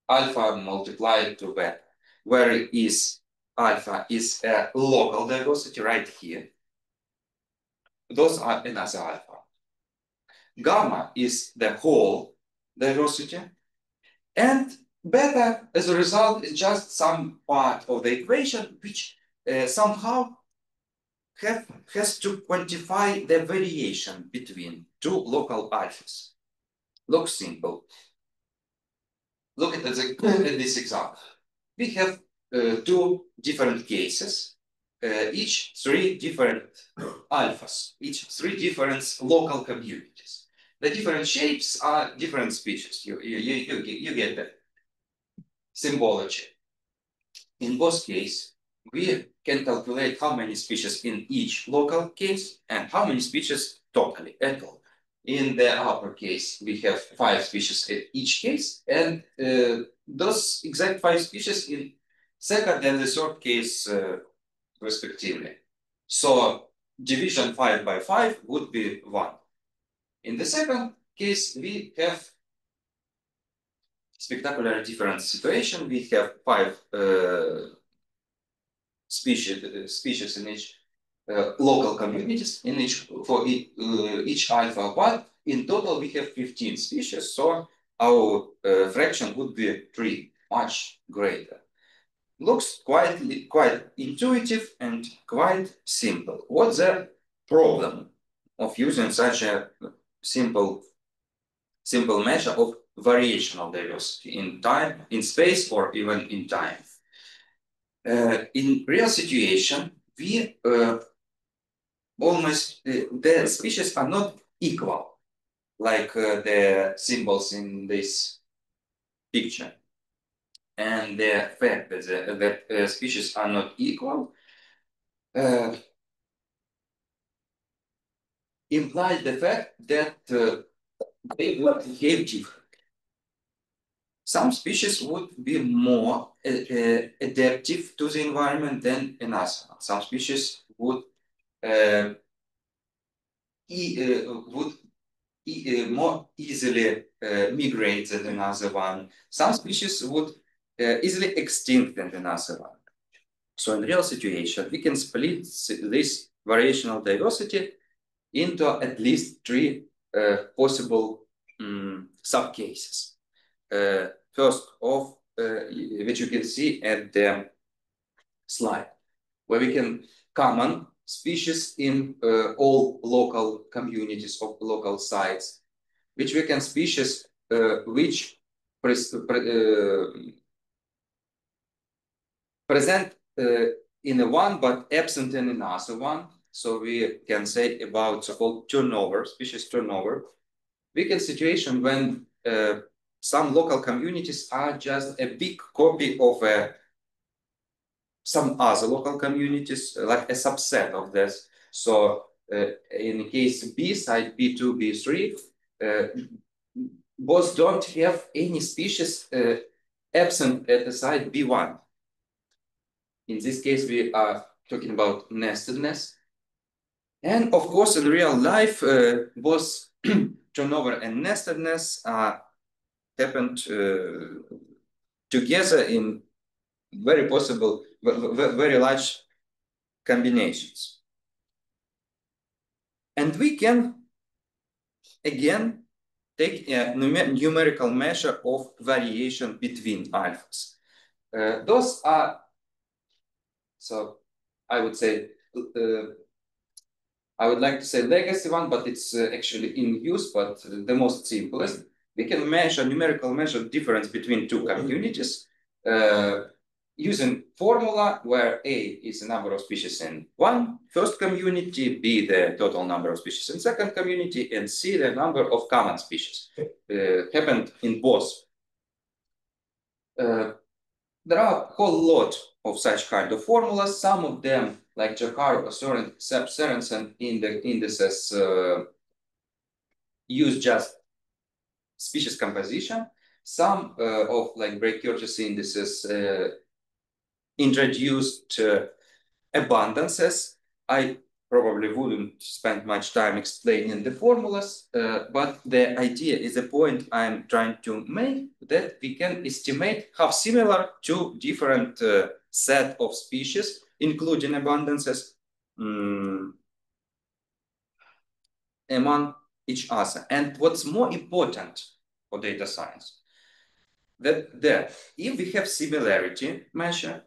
alpha multiplied to beta, where is alpha is a local diversity right here. Those are another alpha. Gamma is the whole diversity, and beta, as a result, is just some part of the equation which somehow has to quantify the variation between two local alphas. Looks simple. Look at this example. We have two different cases, each three different alphas, each three different local communities. The different shapes are different species. You get the symbology. In both cases, we can calculate how many species in each local case and how many species totally at all. In the upper case, we have 5 species in each case, and those exact 5 species in second and the third case, respectively. So division 5 by 5 would be 1. In the second case, we have spectacular different situation. We have 5 species in each local communities in each for each alpha, but in total we have 15 species, so our fraction would be 3, much greater. Looks quite intuitive and quite simple. What's the problem of using such a simple measure of variational diversity in time, in space, or even in time? In real situation, we almost the species are not equal, like the symbols in this picture. And the fact that the species are not equal implies the fact that they would behave differently. Some species would be more adaptive to the environment than another. Some species would more easily migrate than another one. Some species would easily extinct than another one. So in real situation, we can split this variational diversity into at least 3 possible subcases. First off, which you can see at the slide, where we can common species in all local communities of local sites, which we can species which present in a one but absent in another one. So we can say about so-called turnover, species turnover. We can situation when some local communities are just a big copy of some other local communities, like a subset of this. So in case B, site B2, B3, both don't have any species absent at the site B1. In this case, we are talking about nestedness. And of course, in real life, both turnover and nestedness happened together in very possible, very large combinations. And we can, again, take a numerical measure of variation between alphas. Those are, so I would say, I would like to say legacy one, but it's actually in use, but the most simplest. We can measure, numerical measure difference between two communities using formula where A is the number of species in first community, B the total number of species in second community, and C the number of common species. Happened in both. There are a whole lot of such kind of formulas. Some of them, like Jakar or Sorensen in the indices, use just species composition. Some of like Bray-Curtis indices introduced abundances. I probably wouldn't spend much time explaining the formulas, but the idea is the point I'm trying to make, that we can estimate how similar two different set of species, including abundances, among each other. And what's more important for data science, that if we have similarity measure,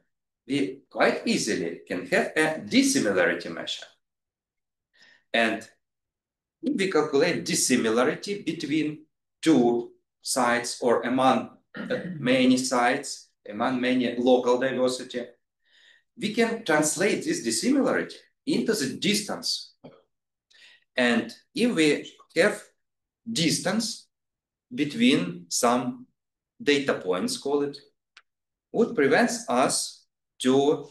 we quite easily can have a dissimilarity measure. And if we calculate dissimilarity between two sites or among many sites, among many local diversity, we can translate this dissimilarity into the distance. And if we have distance between some data points, call it, what prevents us to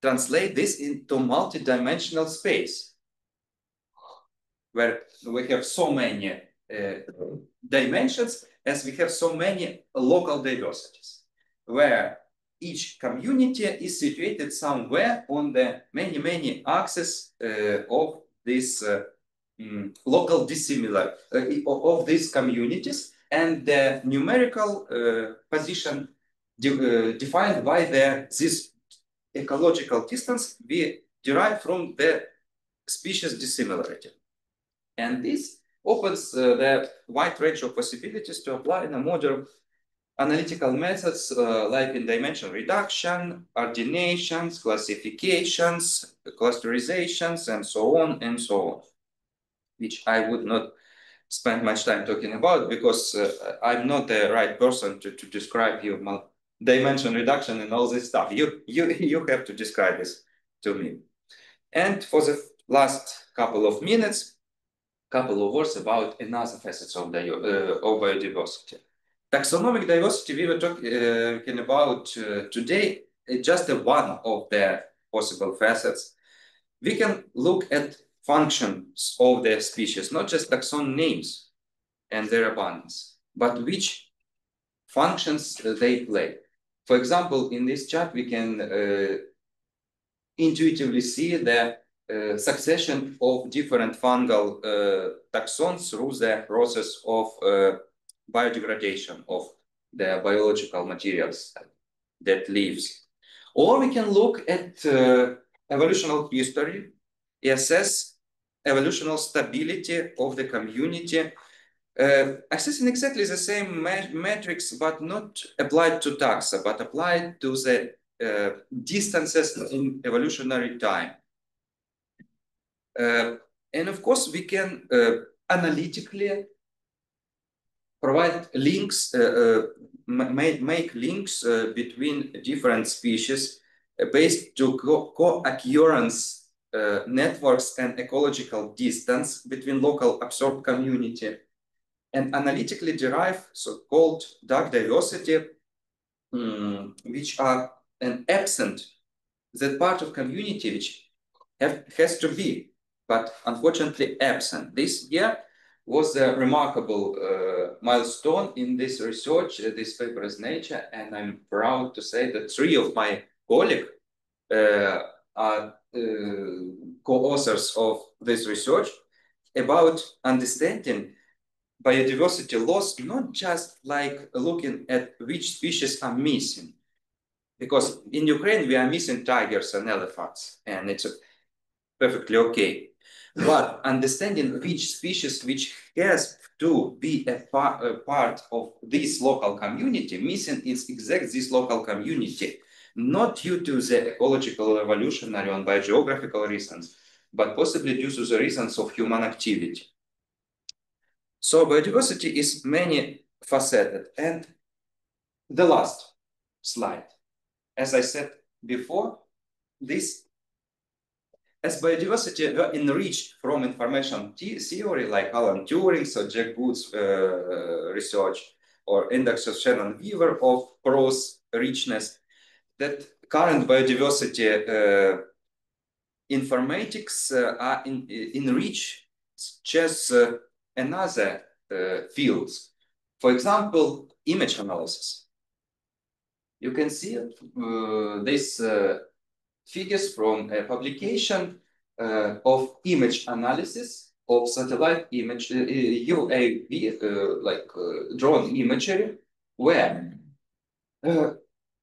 translate this into multidimensional space, where we have so many dimensions as we have so many local diversities, where each community is situated somewhere on the many axes of this local dissimilar of these communities, and the numerical position defined by this ecological distance we derive from the species dissimilarity. And this opens the wide range of possibilities to apply in a modern analytical methods like in dimension reduction, ordinations, classifications, clusterizations, and so on and so on, which I would not spend much time talking about because I'm not the right person to describe you dimension reduction and all this stuff. You have to describe this to me. And for the last couple of minutes, couple of words about another facets of biodiversity. Taxonomic diversity we were talking about today is just one of the possible facets. We can look at functions of the species, not just taxon names and their abundance, but which functions they play. For example, in this chart, we can intuitively see the succession of different fungal taxons through the process of biodegradation of the biological materials that lives. Or we can look at evolutionary history, assess evolutionary stability of the community, accessing exactly the same metrics, but not applied to taxa, but applied to the distances in evolutionary time. And of course, we can analytically provide links, make links between different species based to co-occurrence networks and ecological distance between local absorbed community, and analytically derive so-called dark diversity, which are an absent, that part of community which has to be, but unfortunately absent. This year was a remarkable milestone in this research. This paper is Nature, and I'm proud to say that 3 of my colleagues are co-authors of this research about understanding biodiversity loss, not just like looking at which species are missing, because in Ukraine we are missing tigers and elephants, and it's perfectly okay. But understanding which species which has to be a part of this local community, missing is exact this local community, not due to the ecological, evolutionary, and biogeographical reasons, but possibly due to the reasons of human activity. So biodiversity is many faceted. And the last slide, as I said before, this as biodiversity were enriched from information theory like Alan Turing's or Jack Wood's research, or index of Shannon Weaver of prose richness, that current biodiversity informatics are enriched just another fields. For example, image analysis. You can see these figures from a publication of image analysis of satellite image, UAV, drone imagery, where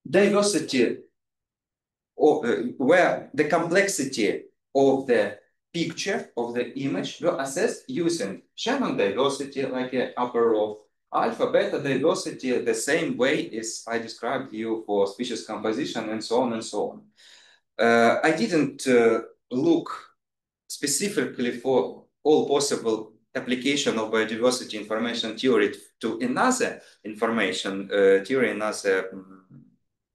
diversity, or where the complexity of the picture of the image were assessed using Shannon diversity, like an upper row, alpha, beta diversity, the same way as I described you for species composition, and so on and so on. I didn't look specifically for all possible application of biodiversity information theory to another information theory, another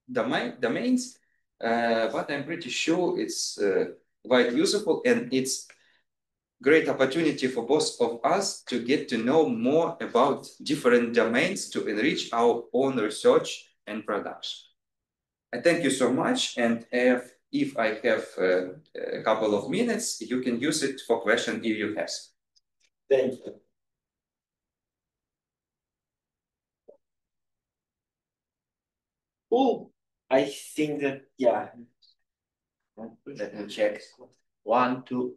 domains, but I'm pretty sure it's quite useful, and it's great opportunity for both of us to get to know more about different domains to enrich our own research and production. I thank you so much, and if I have a couple of minutes, you can use it for questions if you have. Thank you. Oh, I think that, yeah. Let me check. 1, 2.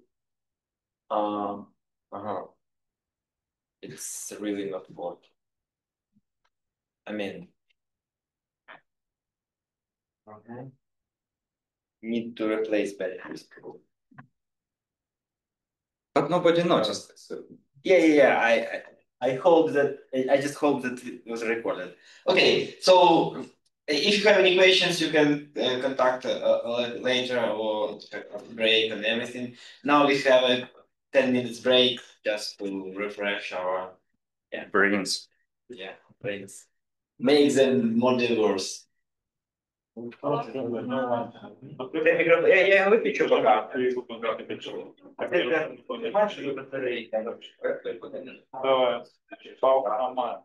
It's really not good. I mean, need to replace batteries. But nobody noticed. Yeah. I hope that I just hope that it was recorded. Okay, so if you have any questions, you can contact later or break and everything. Now we have a 10 minutes break just to refresh our Brains. brains. Make them more diverse. Я выключу пока. Давай, паука нормально.